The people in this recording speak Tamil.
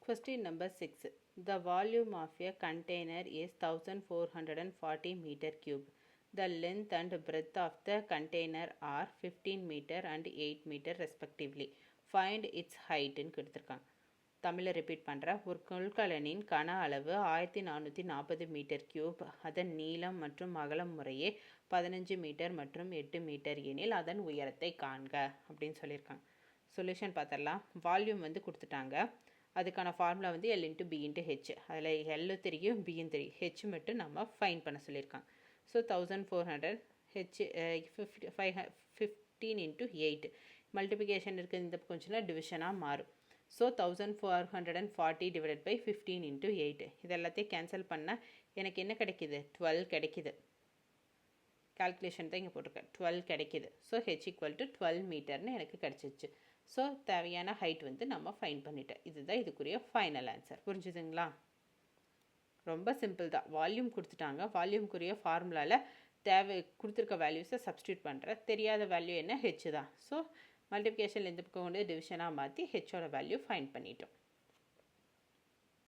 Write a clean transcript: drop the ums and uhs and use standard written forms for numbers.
Question number 6. The volume of a container is 1440 meter cube. The length and breadth of the container are 15 meter and 8 meter respectively. Find its height ன்னு கொடுத்துருக்காங்க. தமிழில் ரிப்பீட் பண்ணுறேன். ஒரு கொள்கலனின் கன அளவு 1440 மீட்டர் கியூப். அதன் நீளம் மற்றும் அகலம் முறையே 15 மீட்டர் மற்றும் 8 மீட்டர் எனில் அதன் உயரத்தை காண்க அப்படின்னு சொல்லியிருக்காங்க. சொல்யூஷன் பார்த்துடலாம். வால்யூம் கொடுத்துட்டாங்க. அதுக்கான formula L into P into H. அதில் எல்லு தெரியும், பியும் தெரியும். ஹெச் மட்டும் நம்ம ஃபைன் பண்ண சொல்லியிருக்காங்க. ஸோ 1400 ஹெச் 15 இன்ட்டு 8 மல்டிபிகேஷன் இருக்குது. இந்த கொஞ்சம் டிவிஷனாக மாறும். ஸோ 1440 டிவைடட் பை 15 இன்ட்டு 8 இது எல்லாத்தையும் கேன்சல் பண்ணால் எனக்கு என்ன கிடைக்கிது? 12 கிடைக்கிது. கால்குலேஷன் தான் இங்கே போட்டிருக்கேன். 12 கிடைக்கிது. ஸோ ஹெச் ஈக்குவல் டு 12 மீட்டர்னு எனக்கு கிடச்சிச்சு. ஸோ தேவையான ஹைட் நம்ம ஃபைன் பண்ணிட்டேன். இதுதான் இதுக்குரிய ஃபைனல் ஆன்சர். புரிஞ்சுதுங்களா? ரொம்ப சிம்பிள் தான். வால்யூம் கொடுத்துட்டாங்க. வால்யூம்க்குரிய ஃபார்முலாவில் கொடுத்துருக்க வேல்யூஸை சப்ஸ்டியூட் பண்ணுறேன். தெரியாத வேல்யூ என்ன? ஹெச் தான். ஸோ மல்டிப்ளிகேஷனில் இந்த பக்கம் டிவிஷனாக மாற்றி ஹெச்சோட வேல்யூ ஃபைன் பண்ணிட்டோம்.